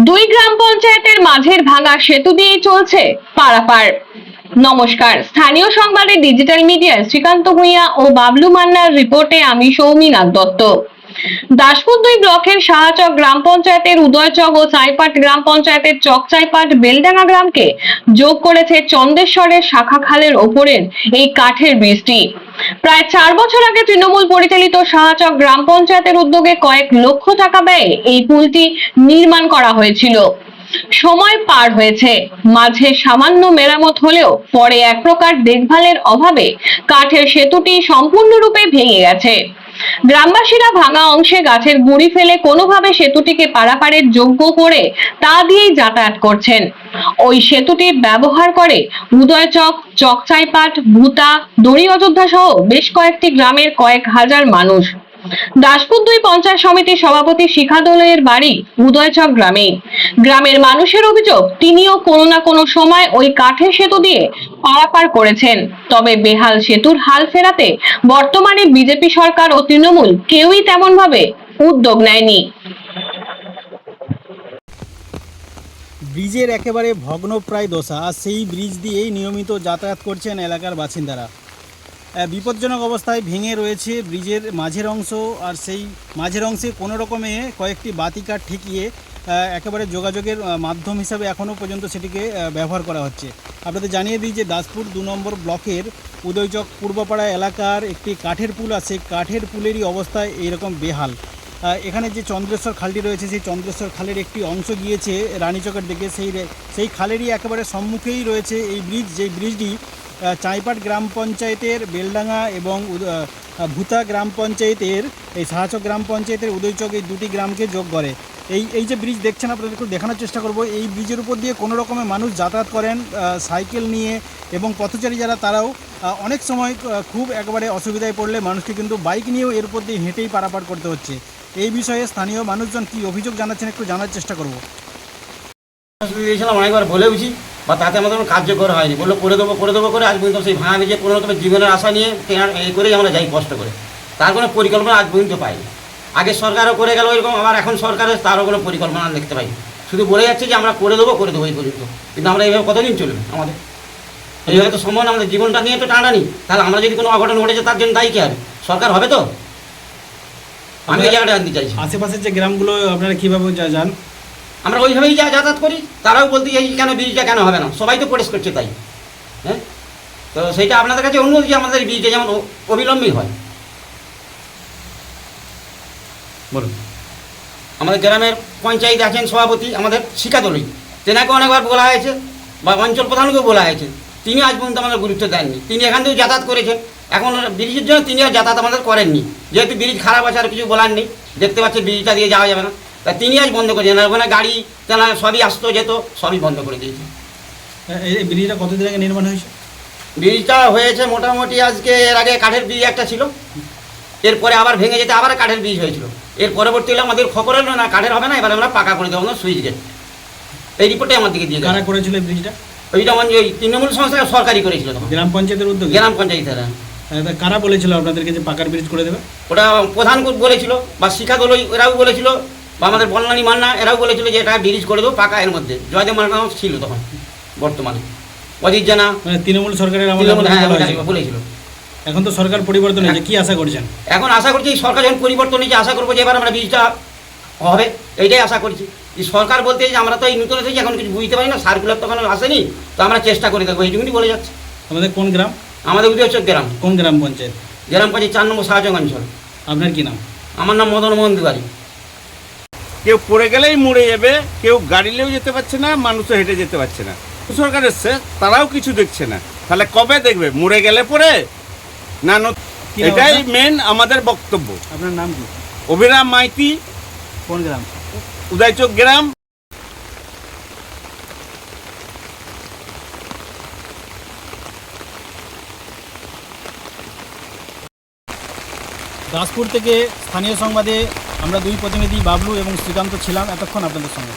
দুই গ্রাম পঞ্চায়েতের মাঝের ভাঙা সেতু দিয়ে চলছে পারাপার। নমস্কার, স্থানীয় সংবাদের ডিজিটাল মিডিয়ায় শ্রীকান্ত ভূঁইয়া ও বাবলু মান্নার রিপোর্টে আমি সৌমিনাথ দত্ত। দাসপুর 2 ব্লকের সাহাচক গ্রাম পঞ্চায়েতের উদয়চক ও চাইপাট গ্রাম পঞ্চায়েতের চকচাইপাট বেলডাঙ্গা গ্রামকে যোগ করেছে চন্দ্রেশ্বরের শাখা খালের ওপরের এই কাঠের ব্রিজটি। প্রায় 4 বছর আগে তৃণমূল পরিচালিত সাহাচক গ্রাম পঞ্চায়েতের উদ্যোগে কয়েক লক্ষ টাকা ব্যয়ে এই পুলটি নির্মাণ করা হয়েছিল। সময় পার হয়েছে, মাঝে সামান্য মেরামত হলেও পরে এক প্রকার দেখভালের অভাবে কাঠের সেতুটি সম্পূর্ণরূপে ভেঙে গেছে। গ্রামবাসীরা ভাঙা অংশে গাছের গুঁড়ি ফেলে কোনোভাবে সেতুটিকে পারাপারের যোগ্য করে তা দিয়েই যাতায়াত করছেন। ওই সেতুটি ব্যবহার করে উদয়চক, চকচাইপাট, ভুতা, দড়ি অযোধ্যা সহ বেশ কয়েকটি গ্রামের কয়েক হাজার মানুষ। দাসপুর 2 পঞ্চায়েত সমিতির সভাপতি শিখা দোলের বাড়ি উদয়চক গ্রামে। গ্রামের মানুষের অভিযোগ, তিনিও কোনো না কোনো সময় ওই কাঠের সেতু দিয়ে পারাপার করেছেন, তবে বেহাল সেতুর হাল ফেরাতে বর্তমানে বিজেপি সরকার ও তৃণমূল কেউই তেমন ভাবে উদ্যোগ নেয়নি। ব্রিজের একেবারে ভগ্নপ্রায় দশা, আর সেই ব্রিজ দিয়েই নিয়মিত যাতায়াত করছেন এলাকার বাসিন্দারা। বিপজ্জনক অবস্থায় ভেঙে রয়েছে ব্রিজের মাঝের অংশ, আর সেই মাঝের অংশে কোনো রকমে কয়েকটি বাতিকাঠ ঠেকিয়ে একেবারে যোগাযোগের মাধ্যম হিসাবে এখনও পর্যন্ত সেটিকে ব্যবহার করা হচ্ছে। আপনাদের জানিয়ে দিই যে দাসপুর 2 নম্বর ব্লকের উদয়চক পূর্বপাড়া এলাকার একটি কাঠের পুল আছে, কাঠের পুলেরই অবস্থা এইরকম বেহাল। এখানে যে চন্দ্রেশ্বর খালটি রয়েছে, সেই চন্দ্রেশ্বর খালের একটি অংশ গিয়েছে রানীচকের দিকে, সেই খালেরই একেবারে সম্মুখেই রয়েছে এই ব্রিজ, যেই ব্রিজটি চাইপাট গ্রাম পঞ্চায়েতের বেলডাঙ্গা এবং ভুতা গ্রাম পঞ্চায়েতের এই সাহাচক গ্রাম পঞ্চায়েতের উদয়চক এই দুটি গ্রামকে যোগ করে। এই যে ব্রিজ দেখছেন, আপনাদের একটু দেখানোর চেষ্টা করব। এই ব্রিজের উপর দিয়ে কোনো রকমের মানুষ যাতায়াত করেন সাইকেল নিয়ে, এবং পথচারী যারা তারাও অনেক সময় খুব একেবারে অসুবিধায় পড়লে মানুষকে কিন্তু বাইক নিয়েও এর উপর দিয়ে হেঁটেই পারাপার করতে হচ্ছে। এই বিষয়ে স্থানীয় মানুষজন কী অভিযোগ জানাচ্ছেন একটু জানার চেষ্টা করব। অনেকবার বলেওছি, বা তাতে আমাদের কোনো কার্যকর হয়নি। বললো করে দেবো করে আজ পর্যন্ত সেই ভাঙা নিজে কোনো রকমের জীবনের আশা নিয়ে এই করেই আমরা যাই কষ্ট করে, তার কোনো পরিকল্পনা আজ পর্যন্ত পাইনি। আগে সরকারও করে গেল এরকম, আবার এখন সরকারের তারও কোনো পরিকল্পনা দেখতে পাই। শুধু বলে যাচ্ছে যে আমরা করে দেবো এই পর্যন্ত, কিন্তু আমরা এইভাবে কতদিন চলবে? আমাদের এইভাবে তো সম্ভব না। আমাদের জীবনটা নিয়ে তো টানানি, তাহলে আমরা যদি কোনো অঘটন ঘটেছে তার জন্য দায়ী কে হবে? সরকার হবে তো। আমি এই জায়গাটা জানতে চাইছি, আশেপাশের যে গ্রামগুলো আপনারা কীভাবে যান? আমরা ওইভাবেই যাতায়াত করি। তারাও বলতে চাই কেন ব্রিজটা কেন হবে না, সবাই তো প্রটেস্ট করছে তাই। হ্যাঁ, তো সেইটা আপনাদের কাছে অনুরোধ যে আমাদের ব্রিজটা যেমন অবিলম্বে হয়। বলুন। আমাদের গ্রামের পঞ্চায়েত আছেন সভাপতি আমাদের শিখা দোলই, তেনাকে অনেকবার বলা হয়েছে, বা অঞ্চল প্রধানকেও বলা হয়েছে, তিনি আজ পর্যন্ত আমাদের গুরুত্ব দেননি। তিনি এখান থেকেও যাতায়াত করেছেন, এখন ব্রিজের জন্য তিনি আর যাতায়াত আমাদের করেননি। যেহেতু ব্রিজ খারাপ আছে আর কিছু বলার নেই, দেখতে পাচ্ছি ব্রিজটা দিয়ে যাওয়া যাবে না, তা তিনি আজ বন্ধ করেছেন। ওখানে গাড়ি তেনা সবই আসতো যেত, সবই বন্ধ করে দিয়েছে। এই ব্রিজটা কতদিন আগে নির্মাণ হয়েছে? ব্রিজটা হয়েছে মোটামুটি আজকে, এর আগে কাঠের ব্রিজ একটা ছিল, এরপরে আবার ভেঙে যেতে আবার কাঠের ব্রিজ হয়েছিল। এর পরবর্তী হলে আমাদের খবর হলো না কাঠের হবে না, এবার আমরা পাকা করে দেবো সুইচ গেট। এই রিপোর্টে আমার দিকে দিয়ে কারা করেছিল এই ব্রিজটা? ওইটা মানে ওই তৃণমূল সংস্থা সরকারি করেছিল তখন, গ্রাম পঞ্চায়েতের উদ্যোগে। গ্রাম পঞ্চায়েতেরা। কারা বলেছিল আপনাদেরকে যে পাকার ব্রিজ করে দেবে? ওটা প্রধান বলেছিল, বা শিখা দোলই এরাও বলেছিল, বা আমাদের বল্লানি মান্না এরাও বলেছিল যে এটা ব্রিজ করে দেবো পাকা। এর মধ্যে জয়দেব মান্নাও ছিল তখন, বর্তমানে অজিত জানা, মানে তৃণমূল সরকারের বলেছিল। এখন তো সরকার পরিবর্তন হয়েছে, কি আশা করছেন? এখন আশা করছি সরকার যখন পরিবর্তন হয়েছে, আশা করবো যে এবার আমরা ব্রিজটা হবে, এইটাই আশা করছি। এই সরকার বলতে যে আমরা তো এই নতুন এসেছি, এখন কিছু বুঝতে পারি না, সার্কুলার তো এখন আসেনি, তো আমরা চেষ্টা করে দেখবো, এইটুকুনি বলে যাচ্ছে। আমাদের কোন গ্রাম? আমাদের উদয়চক গ্রাম। কোন গ্রাম পঞ্চায়েত? গ্রাম পঞ্চায়েত 4 নম্বর সাহায্য অঞ্চল। আপনার কি নাম? আমার নাম মদন মোহন তিওয়ারি। কেউ পড়ে গেলেই মরে যাবে, কেউ গাড়িলেও যেতে পারছে না, মানুষও হেঁটে যেতে পারছে না। সরকার এসছে, তারাও কিছু দেখছে না, তাহলে কবে দেখবে? মরে গেলে পরে না, এটাই মেন আমাদের বক্তব্য। আপনার নাম কি? অভিরাম মাইতি। কোন গ্রাম? উদয়চক গ্রাম। দাসপুর থেকে স্থানীয় সংবাদে আমরা 2 প্রতিনিধি বাবলু এবং শ্রীকান্ত ছিলাম এতক্ষণ আপনাদের সঙ্গে।